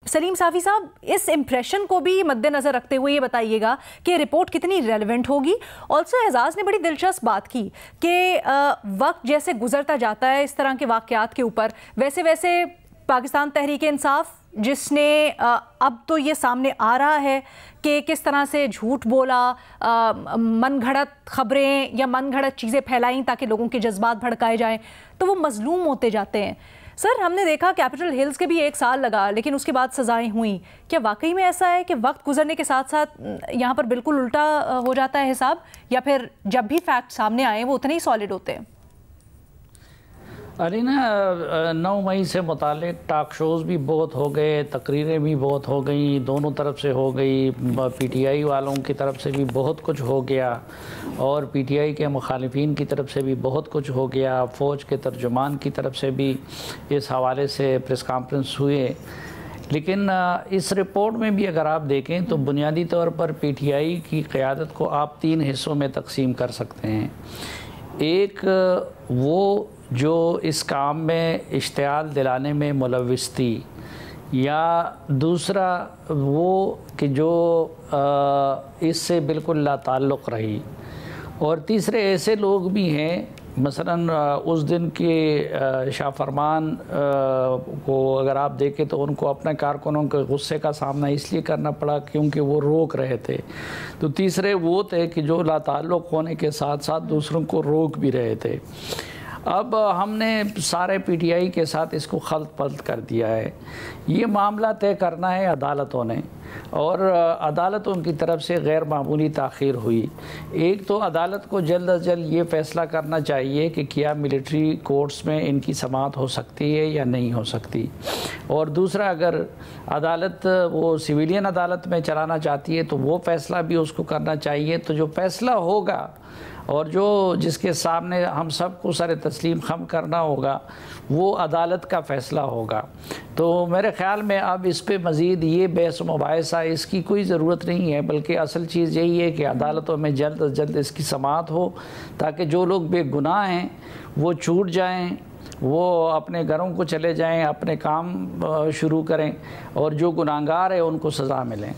सलीम साफ़ी साहब, इस इम्प्रेशन को भी मद्देनज़र रखते हुए ये बताइएगा कि रिपोर्ट कितनी रेलेवेंट होगी। ऑल्सो एजाज़ ने बड़ी दिलचस्प बात की कि वक्त जैसे गुजरता जाता है इस तरह के वाक़यात के ऊपर, वैसे वैसे पाकिस्तान तहरीक इंसाफ जिसने अब तो ये सामने आ रहा है कि किस तरह से झूठ बोला, मन घड़त ख़बरें या मन घड़त चीज़ें फैलाई ताकि लोगों के जज्बात भड़काए जाएँ, तो वो मजलूम होते जाते हैं। सर, हमने देखा कैपिटल हिल्स के भी 1 साल लगा, लेकिन उसके बाद सज़ाएं हुई। क्या वाकई में ऐसा है कि वक्त गुजरने के साथ साथ यहाँ पर बिल्कुल उल्टा हो जाता है हिसाब, या फिर जब भी फैक्ट सामने आए वो उतने ही सॉलिड होते हैं? अरे ना, 9 मई से मुतालिक टॉक शोज़ भी बहुत हो गए, तकरीरें भी बहुत हो गई, दोनों तरफ से हो गई, पीटीआई वालों की तरफ से भी बहुत कुछ हो गया और पीटीआई के मुखालिफिन की तरफ से भी बहुत कुछ हो गया, फ़ौज के तर्जुमान की तरफ से भी इस हवाले से प्रेस कॉन्फ्रेंस हुए। लेकिन इस रिपोर्ट में भी अगर आप देखें तो बुनियादी तौर पर पीटीआई की क़यादत को आप 3 हिस्सों में तकसीम कर सकते हैं। एक वो जो इस काम में इश्तियाल दिलाने में मुलव्विस थी, या दूसरा वो कि जो इससे बिल्कुल लाताल्लुक़ रही, और तीसरे ऐसे लोग भी हैं, मसलन उस दिन के शाह फरमान को अगर आप देखें तो उनको अपने कारकुनों के गुस्से का सामना इसलिए करना पड़ा क्योंकि वो रोक रहे थे। तो तीसरे वो थे कि जो लाताल्लुक़ होने के साथ साथ दूसरों को रोक भी रहे थे। अब हमने सारे पीटीआई के साथ इसको खल्त पल्त कर दिया है। ये मामला तय करना है अदालतों ने, और अदालतों की तरफ से गैर मामूली ताख़ीर हुई। एक तो अदालत को जल्द अज जल्द ये फ़ैसला करना चाहिए कि क्या मिलिट्री कोर्ट्स में इनकी समाअत हो सकती है या नहीं हो सकती, और दूसरा अगर अदालत वो सिविलियन अदालत में चलाना चाहती है तो वो फ़ैसला भी उसको करना चाहिए। तो जो फ़ैसला होगा और जो जिसके सामने हम सबको सर तस्लीम खम करना होगा वो अदालत का फ़ैसला होगा। तो मेरे ख़्याल में अब इस पे मज़ीद ये बहस मुबाहिसा इसकी कोई ज़रूरत नहीं है, बल्कि असल चीज़ यही है कि अदालतों में जल्द अज जल्द इसकी समाअत हो ताकि जो लोग बेगुनाह हैं वो छूट जाएँ, वो अपने घरों को चले जाएं, अपने काम शुरू करें, और जो गुनाहगार है उनको सज़ा मिलें।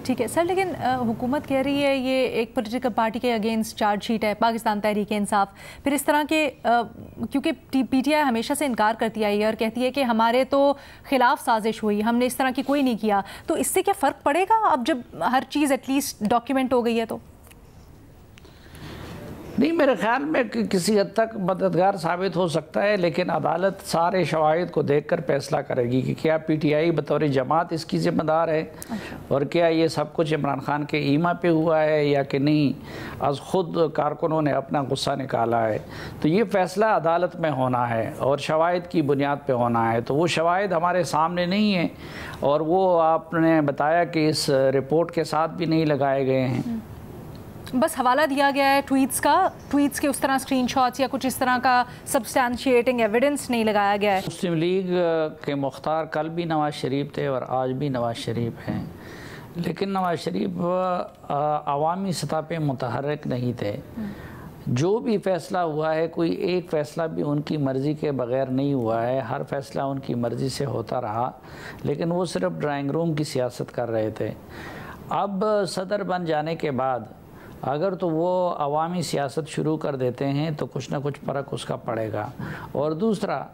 ठीक है सर, लेकिन हुकूमत कह रही है ये एक पॉलिटिकल पार्टी के अगेंस्ट चार्जशीट है, पाकिस्तान तहरीक इंसाफ। फिर इस तरह के क्योंकि पीटीआई हमेशा से इनकार करती आई है और कहती है कि हमारे तो ख़िलाफ़ साजिश हुई, हमने इस तरह की कोई नहीं किया, तो इससे क्या फ़र्क पड़ेगा अब जब हर चीज़ एटलीस्ट डॉक्यूमेंट हो गई है? तो नहीं, मेरे ख्याल में किसी हद तक मददगार साबित हो सकता है, लेकिन अदालत सारे शवाहिद को देखकर फैसला करेगी कि क्या पीटीआई बतौर जमात इसकी ज़िम्मेदार है, और क्या ये सब कुछ इमरान खान के ईमा पे हुआ है या कि नहीं, आज ख़ुद कारकुनों ने अपना गुस्सा निकाला है। तो ये फ़ैसला अदालत में होना है और शवाहिद की बुनियाद पे होना है। तो वो शवाहिद हमारे सामने नहीं है, और वो आपने बताया कि इस रिपोर्ट के साथ भी नहीं लगाए गए हैं, बस हवाला दिया गया है ट्वीट्स का, ट्वीट्स के उस तरह स्क्रीनशॉट्स या कुछ इस तरह का सब्सटैंशिएटिंग एविडेंस नहीं लगाया गया है। मुस्लिम लीग के मुख्तार कल भी नवाज़ शरीफ थे और आज भी नवाज़ शरीफ हैं, लेकिन नवाज़ शरीफ अवामी सतह पे मुतहर्रिक नहीं थे। जो भी फ़ैसला हुआ है, कोई एक फ़ैसला भी उनकी मर्ज़ी के बग़ैर नहीं हुआ है, हर फ़ैसला उनकी मर्ज़ी से होता रहा, लेकिन वो सिर्फ ड्राइंग रूम की सियासत कर रहे थे। अब सदर बन जाने के बाद अगर तो वो अवामी सियासत शुरू कर देते हैं तो कुछ ना कुछ फ़र्क उसका पड़ेगा, और दूसरा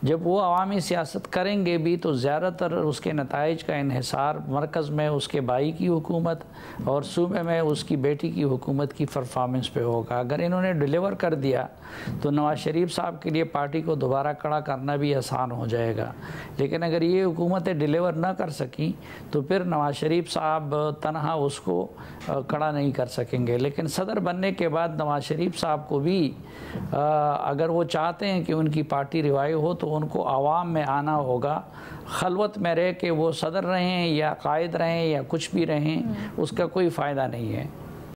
जब वो अवामी सियासत करेंगे भी तो ज़्यादातर उसके नताइज का इन्हिसार मरकज़ में उसके भाई की हुकूमत और सूबे में उसकी बेटी की हुकूमत की परफॉर्मेंस पे होगा। अगर इन्होंने डिलीवर कर दिया तो नवाज़ शरीफ साहब के लिए पार्टी को दोबारा खड़ा करना भी आसान हो जाएगा, लेकिन अगर ये हुकूमतें डिलीवर ना कर सकी तो फिर नवाज़ शरीफ साहब तनहा उसको खड़ा नहीं कर सकेंगे। लेकिन सदर बनने के बाद नवाज़ शरीफ साहब को भी अगर वो चाहते हैं कि उनकी पार्टी रिवाइव हो तो उनको आवाम में आना होगा। खलवत में रह के वो सदर रहें या कायद रहें या कुछ भी रहें, उसका कोई फ़ायदा नहीं है।